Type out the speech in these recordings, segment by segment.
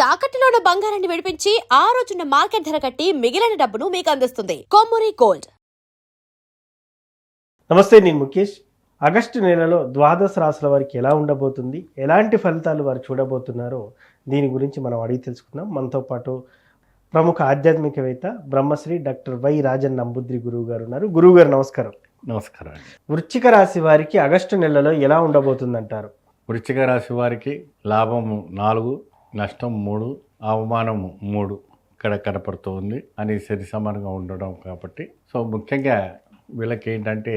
తాకట్టులో ఉన్న బంగారాన్ని విడిపించి ఆ రోజున్న మార్కెట్ ధర కట్టి మిగిలిన డబ్బును మీకు అందిస్తుంది కొమ్మూరి గోల్డ్. నమస్తే, నేను ముఖేష్. ఆగస్టు నెలలో ద్వాదశ రాశుల వారికి ఎలా ఉండబోతుంది, ఎలాంటి ఫలితాలు వారు చూడబోతున్నారో దీని గురించి మనం అడిగి తెలుసుకుందాం. మనతో పాటు ప్రముఖ ఆధ్యాత్మికవేత్త బ్రహ్మశ్రీ డాక్టర్ వై రాజన్ నంబుద్రి గురువు గారు ఉన్నారు. గురువు గారు నమస్కారం. నమస్కారం. వృశ్చిక రాశి వారికి ఆగస్టు నెలలో ఎలా ఉండబోతుంది అంటారు? వృశ్చిక రాశి వారికి లాభము 4, నష్టం 3, అవమానము 3 ఇక్కడ కనపడుతుంది అని సరి సమానంగా ఉండడం కాబట్టి సో ముఖ్యంగా వీళ్ళకి ఏంటంటే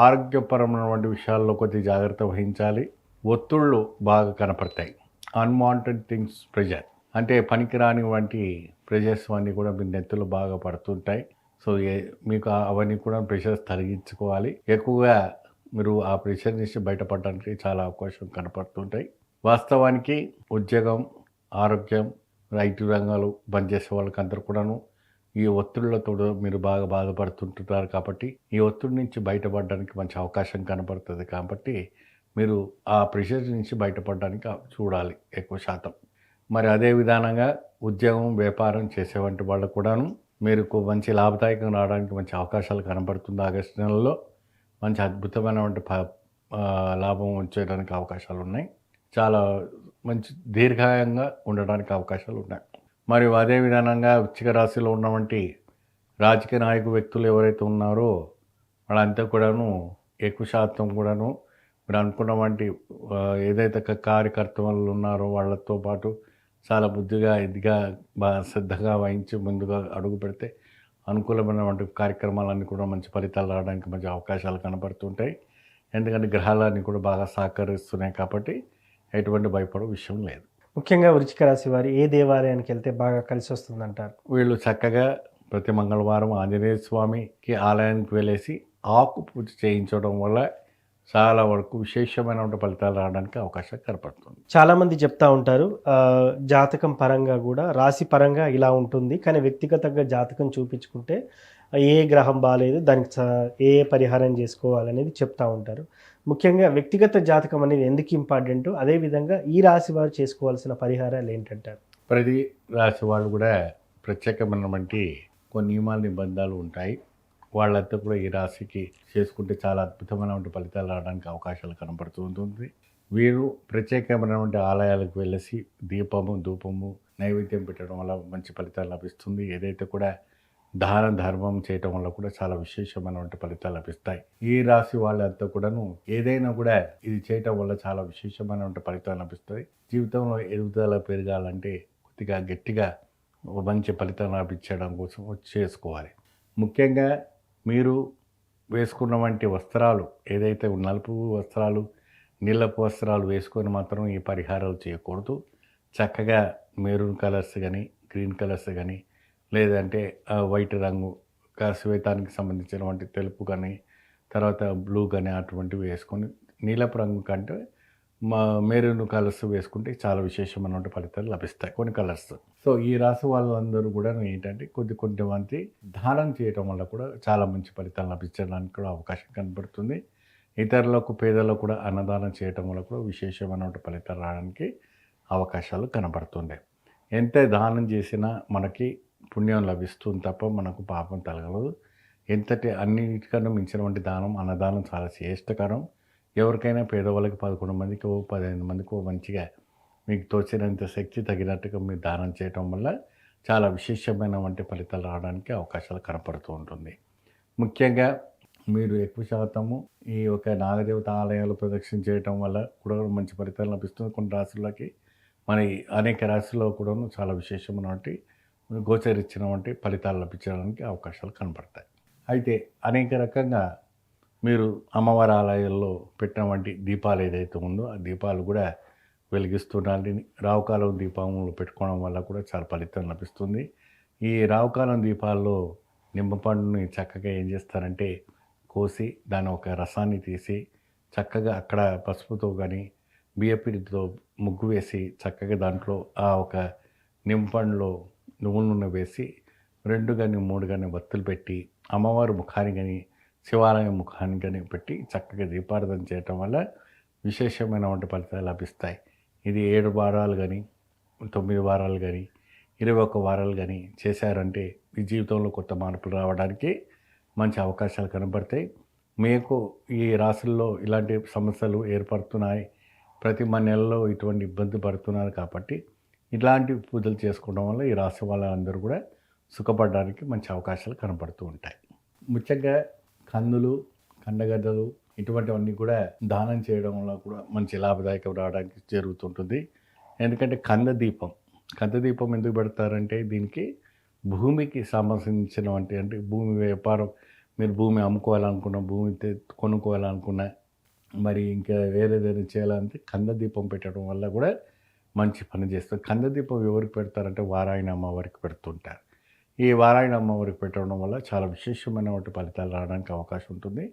ఆరోగ్యపరమైనటువంటి విషయాల్లో కొద్ది జాగ్రత్త వహించాలి. ఒత్తిళ్ళు బాగా కనపడతాయి. అన్వాంటెడ్ థింగ్స్ ప్రెజర్ అంటే పనికిరాని వంటి ప్రెజర్స్ అన్నీ కూడా మీ నెత్తులు బాగా పడుతుంటాయి. సో మీకు అవన్నీ కూడా ప్రెషర్స్ తొలగించుకోవాలి. ఎక్కువగా మీరు ఆ ప్రెషర్ నుంచి బయటపడడానికి చాలా అవకాశం కనపడుతుంటాయి. వాస్తవానికి ఉద్యోగం, ఆరోగ్యం, ఐటీ రంగాలు పనిచేసే వాళ్ళకి అందరూ కూడాను ఈ ఒత్తిళ్లతో మీరు బాగా బాధపడుతుంటున్నారు కాబట్టి ఈ ఒత్తిడి నుంచి బయటపడడానికి మంచి అవకాశం కనపడుతుంది. కాబట్టి మీరు ఆ ప్రెషర్ నుంచి బయటపడడానికి చూడాలి ఎక్కువ శాతం. మరి అదే విధానంగా ఉద్యోగం, వ్యాపారం చేసేవంటి వాళ్ళకు కూడాను మీరు మంచి లాభదాయకం రావడానికి మంచి అవకాశాలు కనపడుతుంది. ఆగస్టు నెలలో మంచి అద్భుతమైనటువంటి లాభం వచ్చేయడానికి అవకాశాలు ఉన్నాయి. చాలా మంచి దీర్ఘంగా ఉండడానికి అవకాశాలు ఉన్నాయి. మరియు అదే విధానంగా వృశ్చిక రాశిలో ఉన్నటువంటి రాజకీయ నాయక వ్యక్తులు ఎవరైతే ఉన్నారో వాళ్ళంతా కూడాను ఎక్కువ శాతం కూడాను మీరు అనుకున్నటువంటి ఏదైతే కార్యకర్తలు ఉన్నారో వాళ్ళతో పాటు చాలా బుద్ధిగా ఇదిగా బాగా శ్రద్ధగా వహించి ముందుగా అడుగు పెడితే అనుకూలమైనటువంటి కార్యక్రమాలన్నీ కూడా మంచి ఫలితాలు రావడానికి మంచి అవకాశాలు కనబడుతుంటాయి. ఎందుకంటే గ్రహాలన్నీ కూడా బాగా సహకరిస్తున్నాయి కాబట్టి ఎటువంటి భయపడే విషయం లేదు. ముఖ్యంగా వృశ్చిక రాశి వారు ఏ దేవాలయానికి వెళ్తే బాగా కలిసి వస్తుందంటారు? వీళ్ళు చక్కగా ప్రతి మంగళవారం ఆంజనేయ స్వామికి ఆలయానికి వెళ్ళేసి ఆకు పూజ చేయించడం వల్ల చాలా వరకు విశేషమైన ఫలితాలు రావడానికి అవకాశం కనపడుతుంది. చాలామంది చెప్తా ఉంటారు జాతకం పరంగా కూడా రాశి పరంగా ఇలా ఉంటుంది, కానీ వ్యక్తిగతంగా జాతకం చూపించుకుంటే ఏ గ్రహం బాగాలేదు, దానికి ఏ పరిహారం చేసుకోవాలనేది చెప్తా ఉంటారు. ముఖ్యంగా వ్యక్తిగత జాతకం అనేది ఎందుకు ఇంపార్టెంట్, అదేవిధంగా ఈ రాశి వారు చేసుకోవాల్సిన పరిహారాలు ఏంటంటారు? ప్రతి రాశి వాళ్ళు కూడా ప్రత్యేకమైనటువంటి కొన్ని నియమాలు, నిబంధనలు ఉంటాయి. వాళ్ళంతా కూడా ఈ రాశికి చేసుకుంటే చాలా అద్భుతమైనటువంటి ఫలితాలు రావడానికి అవకాశాలు కనపడుతూ ఉంటుంది. వీరు ప్రత్యేకమైనటువంటి ఆలయాలకు వెళ్ళేసి దీపము, ధూపము, నైవేద్యం పెట్టడం వల్ల మంచి ఫలితాలు లభిస్తుంది. ఏదైతే కూడా దాన ధర్మం చేయటం వల్ల కూడా చాలా విశేషమైనటువంటి ఫలితాలు లభిస్తాయి. ఈ రాశి వాళ్ళంతా కూడాను ఏదైనా కూడా ఇది చేయటం వల్ల చాలా విశేషమైనటువంటి ఫలితాలు లభిస్తాయి. జీవితంలో ఎదుగుదల పెరగాలంటే కొద్దిగా గట్టిగా మంచి ఫలితాలు లభించడం కోసం చేసుకోవాలి. ముఖ్యంగా మీరు వేసుకున్నటువంటి వస్త్రాలు ఏదైతే నలుపు వస్త్రాలు, నీలపు వస్త్రాలు వేసుకొని మాత్రం ఈ పరిహారాలు చేయకూడదు. చక్కగా మెరూన్ కలర్స్ కానీ, గ్రీన్ కలర్స్ కానీ, లేదంటే వైట్ రంగు, శ్వేతానికి సంబంధించినటువంటి తెలుపు కానీ, తర్వాత బ్లూ కానీ అటువంటివి వేసుకొని, నీలపు రంగు కంటే మెరూన్ కలర్స్ వేసుకుంటే చాలా విశేషమైన ఫలితాలు లభిస్తాయి కొన్ని కలర్స్. సో ఈ రాశి వాళ్ళందరూ కూడా ఏంటంటే కొంతమంది దానం చేయటం వల్ల కూడా చాలా మంచి ఫలితాలు లభించడానికి కూడా అవకాశం కనబడుతుంది. ఇతరులకు, పేదలకు కూడా అన్నదానం చేయటం వల్ల కూడా విశేషమైన ఫలితాలు రావడానికి అవకాశాలు కనబడుతుండే. ఎంత దానం చేసినా మనకి పుణ్యం లభిస్తుంది తప్ప మనకు పాపం తగలదు. ఎంతటి అన్నిటికన్నా మించినటువంటి దానం అన్నదానం చాలా శ్రేష్టకరం. ఎవరికైనా పేదవాళ్ళకి 11 మందికో 15 మందికో మంచిగా మీకు తోచినంత శక్తి తగినట్టుగా మీరు దానం చేయటం వల్ల చాలా విశేషమైన ఫలితాలు రావడానికి అవకాశాలు కనపడుతూ ఉంటుంది. ముఖ్యంగా మీరు ఎక్కువ శాతము ఈ ఒక నాగదేవత ఆలయాలు ప్రదక్షిణ చేయటం వల్ల కూడా మంచి ఫలితాలు లభిస్తుంది. కొన్ని రాశులకి మన అనేక రాశుల్లో కూడా చాలా విశేషమైనటువంటి గోచరించినటువంటి ఫలితాలు లభించడానికి అవకాశాలు కనపడతాయి. అయితే అనేక రకంగా మీరు అమ్మవారి ఆలయాల్లో పెట్టినటువంటి దీపాలు ఏదైతే ఉందో ఆ దీపాలు కూడా వెలిగిస్తుండాలి. రావుకాలం దీపంలో పెట్టుకోవడం వల్ల కూడా చాలా ఫలితం లభిస్తుంది. ఈ రావుకాలం దీపాల్లో నిమ్మపండుని చక్కగా ఏం చేస్తారంటే కోసి దాని ఒక రసాన్ని తీసి చక్కగా అక్కడ పసుపుతో కానీ బియ్యపిండితో ముగ్గు వేసి చక్కగా దాంట్లో ఆ ఒక నిమ్మపండులో నువ్వుల నూనె వేసి 2 కానీ 3 కానీ వత్తులు పెట్టి అమ్మవారి ముఖాన్ని కానీ శివాలయం ముఖాన్ని కానీ పెట్టి చక్కగా దీపారాధన చేయటం వల్ల విశేషమైనటువంటి ఫలితాలు లభిస్తాయి. ఇది 7 వారాలు కానీ 9 వారాలు కానీ 21 వారాలు కానీ చేశారంటే మీ జీవితంలో కొత్త మార్పులు రావడానికి మంచి అవకాశాలు కనబడతాయి. మీకు ఈ రాశుల్లో ఇలాంటి సమస్యలు ఏర్పడుతున్నాయి, ప్రతి నెలలో ఇటువంటి ఇబ్బంది పడుతున్నారు కాబట్టి ఇలాంటి పూజలు చేసుకోవడం వల్ల ఈ రాశి వాళ్ళందరూ కూడా సుఖపడడానికి మంచి అవకాశాలు కనబడుతూ ఉంటాయి. ముఖ్యంగా కందులు, కండగడ్డలు ఇటువంటివన్నీ కూడా దానం చేయడం వల్ల కూడా మంచి లాభదాయకం రావడానికి జరుగుతుంటుంది. ఎందుకంటే కందదీపం ఎందుకు పెడతారంటే దీనికి భూమికి సంబంధించినవంటి అంటే భూమి వ్యాపారం, మీరు భూమి అమ్ముకోవాలనుకున్న, భూమి కొనుక్కోవాలనుకున్న, మరి ఇంకా వేరేదైనా చేయాలంటే కందదీపం పెట్టడం వల్ల కూడా మంచి పని చేస్తారు. కందదీపం ఎవరికి పెడతారంటే వారాయణ అమ్మవారికి పెడుతుంటారు. ఈ వారాయణ అమ్మవారికి పెట్టడం వల్ల చాలా విశేషమైనటువంటి ఫలితాలు రావడానికి అవకాశం ఉంటుంది.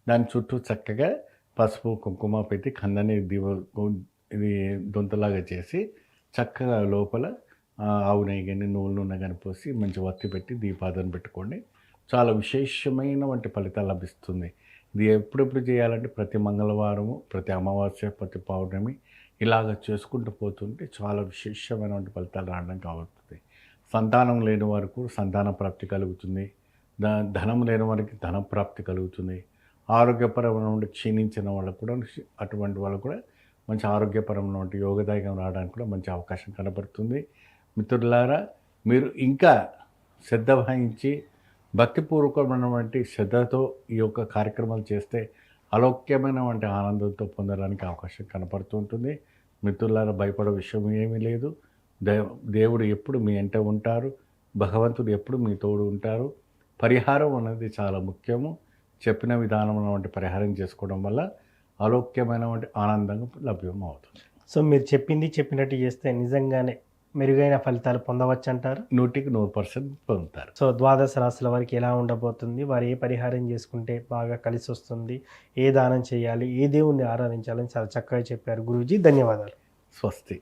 దాని చుట్టూ చక్కగా పసుపు కుంకుమ పెట్టి కందని ఇది దొంతలాగా చేసి చక్కగా లోపల ఆవు నెయ్యి కానీ నువ్వుల నూనె కానీ పోసి మంచి వత్తి పెట్టి దీపాదన పెట్టుకోండి. చాలా విశేషమైనటువంటి ఫలితాలు లభిస్తుంది. ఇది ఎప్పుడెప్పుడు చేయాలంటే ప్రతి మంగళవారము, ప్రతి అమావాస్య, ప్రతి పౌర్ణమి ఇలాగ చేసుకుంటూ పోతుంటే చాలా విశేషమైనటువంటి ఫలితాలు రావడానికి అవుతుంది. సంతానం లేని వారికి సంతాన ప్రాప్తి కలుగుతుంది. ధనం లేని వారికి ధన ప్రాప్తి కలుగుతుంది. ఆరోగ్యపరమైన క్షీణించిన వాళ్ళకు కూడా అటువంటి వాళ్ళకు కూడా మంచి ఆరోగ్యపరమైన యోగదాయకం రావడానికి కూడా మంచి అవకాశం కనబడుతుంది. మిత్రులారా, మీరు ఇంకా శ్రద్ధ వహించి భక్తిపూర్వకమైనటువంటి శ్రద్ధతో ఈ యొక్క కార్యక్రమాలు చేస్తే అలౌక్యమైనటువంటి ఆనందంతో పొందడానికి అవకాశం కనపడుతూ ఉంటుంది. మిత్రులారా, భయపడే విషయం ఏమీ లేదు. దేవుడు ఎప్పుడు మీ వెంట ఉంటారు. భగవంతుడు ఎప్పుడు మీ తోడు ఉంటారు. పరిహారం అనేది చాలా ముఖ్యము. చెప్పిన విధానం వంటి పరిహారం చేసుకోవడం వల్ల అలౌక్యమైనటువంటి ఆనందంగా లభ్యం అవుతుంది. సో మీరు చెప్పినట్టు చేస్తే నిజంగానే మెరుగైన ఫలితాలు పొందవచ్చు అంటారు? 100% పొందుతారు. సో ద్వాదశ రాశుల వారికి ఎలా ఉండబోతుంది, వారు ఏ పరిహారం చేసుకుంటే బాగా కలిసి వస్తుంది, ఏ దానం చేయాలి, ఏ దేవుణ్ణి ఆరాధించాలని చాలా చక్కగా చెప్పారు గురూజీ. ధన్యవాదాలు. స్వస్తి.